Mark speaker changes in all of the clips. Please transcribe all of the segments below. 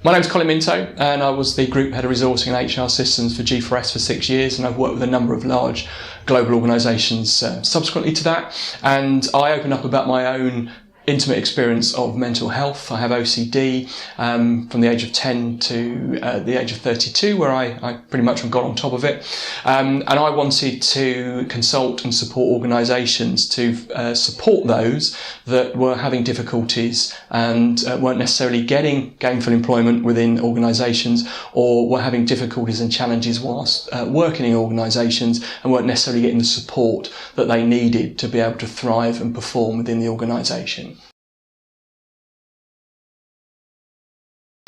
Speaker 1: My name's Colin Minto and I was the Group Head of Resourcing and HR Systems for G4S for 6 years, and I've worked with a number of large global organisations subsequently to that. And I open up about my own intimate experience of mental health. I have OCD from the age of 10 to the age of 32, where I pretty much have got on top of it. And I wanted to consult and support organisations to support those that were having difficulties and weren't necessarily getting gainful employment within organisations, or were having difficulties and challenges whilst working in organisations and weren't necessarily getting the support that they needed to be able to thrive and perform within the organisation.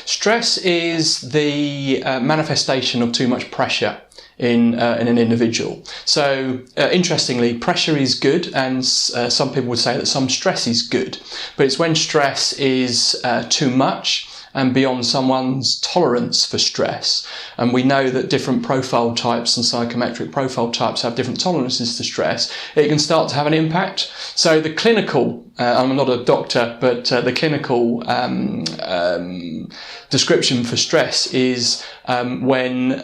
Speaker 1: Stress is the manifestation of too much pressure in an individual. So interestingly, pressure is good, and some people would say that some stress is good, but it's when stress is too much and beyond someone's tolerance for stress. And we know that different profile types and psychometric profile types have different tolerances to stress. It can start to have an impact. So the clinical, I'm not a doctor, but the clinical description for stress is when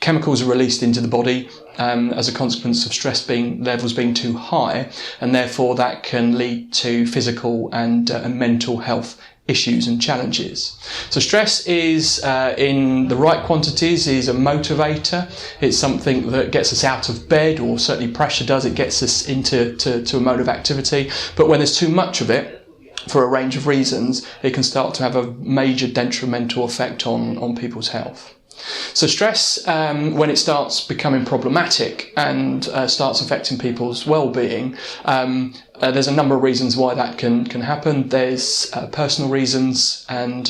Speaker 1: chemicals are released into the body as a consequence of stress levels being too high, and therefore that can lead to physical and mental health issues and challenges. So stress is, in the right quantities, is a motivator. It's something that gets us out of bed, or certainly pressure does. It gets us into a mode of activity. But when there's too much of it, for a range of reasons, it can start to have a major detrimental effect on people's health. So stress, when it starts becoming problematic and starts affecting people's well-being, there's a number of reasons why that can happen. There's personal reasons, and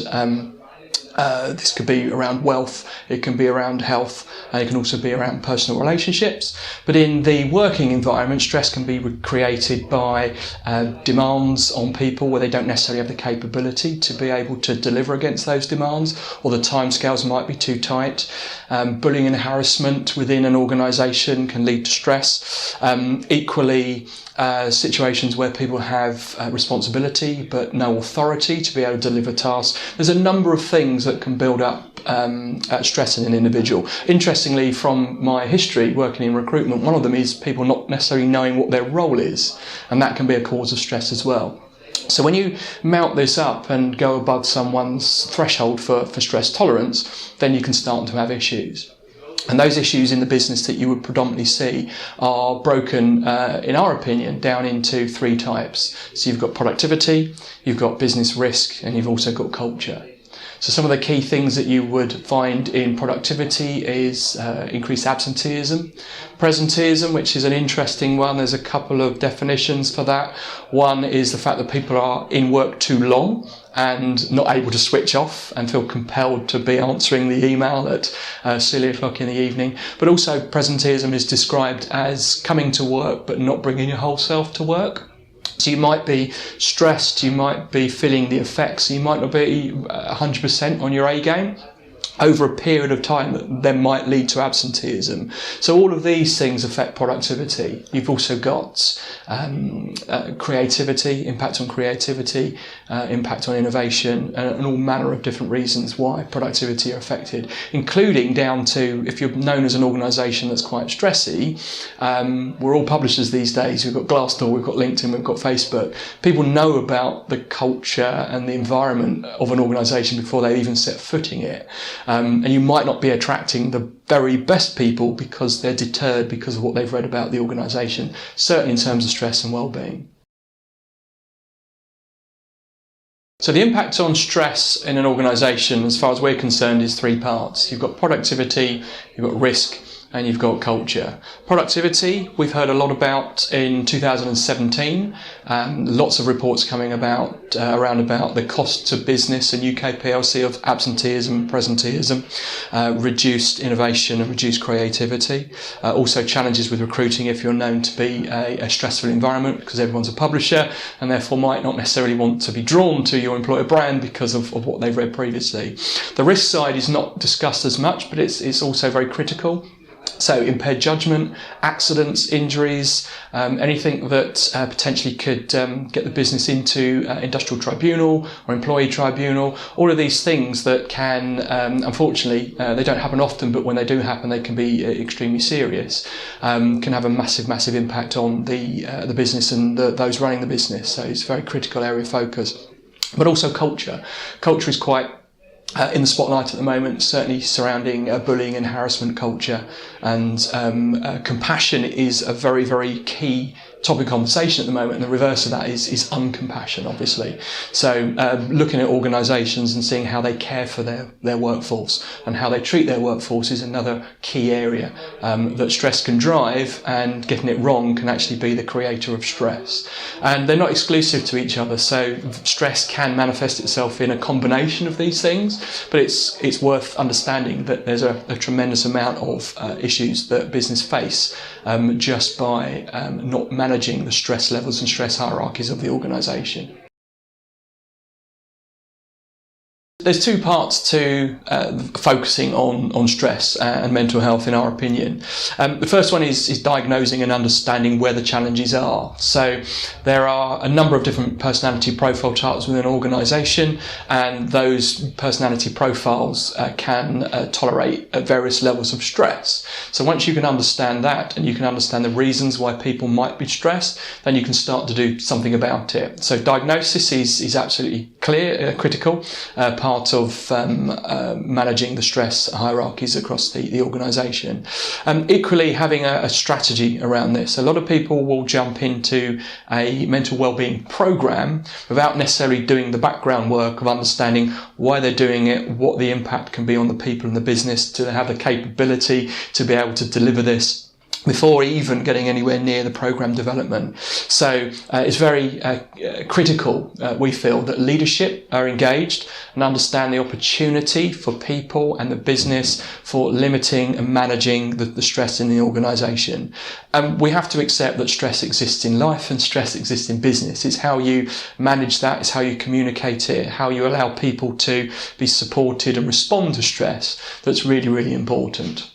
Speaker 1: this could be around wealth, it can be around health, and it can also be around personal relationships. But in the working environment, stress can be created by demands on people where they don't necessarily have the capability to be able to deliver against those demands, or the timescales might be too tight. Bullying and harassment within an organisation can lead to stress. Equally, situations where people have responsibility but no authority to be able to deliver tasks. There's a number of things that can build up stress in an individual. Interestingly, from my history working in recruitment, one of them is people not necessarily knowing what their role is, and that can be a cause of stress as well. So when you mount this up and go above someone's threshold for stress tolerance, then you can start to have issues. And those issues in the business that you would predominantly see are broken, in our opinion, down into three types. So you've got productivity, you've got business risk, and you've also got culture. So some of the key things that you would find in productivity is increased absenteeism. Presenteeism, which is an interesting one, there's a couple of definitions for that. One is the fact that people are in work too long and not able to switch off and feel compelled to be answering the email at silly o'clock in the evening. But also presenteeism is described as coming to work but not bringing your whole self to work. So you might be stressed, you might be feeling the effects, you might not be 100% on your A game. Over a period of time that then might lead to absenteeism. So all of these things affect productivity. You've also got creativity, impact on creativity, impact on innovation, and all manner of different reasons why productivity are affected, including down to, if you're known as an organisation that's quite stressy, we're all publishers these days. We've got Glassdoor, we've got LinkedIn, we've got Facebook. People know about the culture and the environment of an organisation before they even set foot in it. And you might not be attracting the very best people because they're deterred because of what they've read about the organisation, certainly in terms of stress and well-being. So the impact on stress in an organisation, as far as we're concerned, is three parts. You've got productivity, you've got risk, and you've got culture. Productivity, we've heard a lot about in 2017. Lots of reports coming about around about the cost to business and UK PLC of absenteeism, presenteeism, reduced innovation and reduced creativity. Also challenges with recruiting if you're known to be a stressful environment, because everyone's a publisher and therefore might not necessarily want to be drawn to your employer brand because of what they've read previously. The risk side is not discussed as much, but it's also very critical. So impaired judgment, accidents, injuries, anything that potentially could get the business into industrial tribunal or employee tribunal, all of these things that can, unfortunately, they don't happen often, but when they do happen, they can be extremely serious, can have a massive impact on the business and those running the business. So it's a very critical area of focus. But also culture. Culture is quite in the spotlight at the moment, certainly surrounding bullying and harassment culture, and compassion is a very key topic of conversation at the moment, and the reverse of that is uncompassion, obviously. So looking at organisations and seeing how they care for their workforce and how they treat their workforce is another key area that stress can drive, and getting it wrong can actually be the creator of stress. And they're not exclusive to each other, so stress can manifest itself in a combination of these things, but it's worth understanding that there's a tremendous amount of issues that business face just by not managing the stress levels and stress hierarchies of the organisation. There's two parts to focusing on stress and mental health, in our opinion. The first one is diagnosing and understanding where the challenges are. So there are a number of different personality profile types within an organisation, and those personality profiles can tolerate various levels of stress. So once you can understand that, and you can understand the reasons why people might be stressed, then you can start to do something about it. So diagnosis is absolutely clear, critical part of managing the stress hierarchies across the organisation. Equally, having a strategy around this. A lot of people will jump into a mental wellbeing program without necessarily doing the background work of understanding why they're doing it, what the impact can be on the people in the business, to have the capability to be able to deliver this before even getting anywhere near the program development. So it's very critical, we feel, that leadership are engaged and understand the opportunity for people and the business for limiting and managing the stress in the organisation. We have to accept that stress exists in life and stress exists in business. It's how you manage that, it's how you communicate it, how you allow people to be supported and respond to stress that's really important.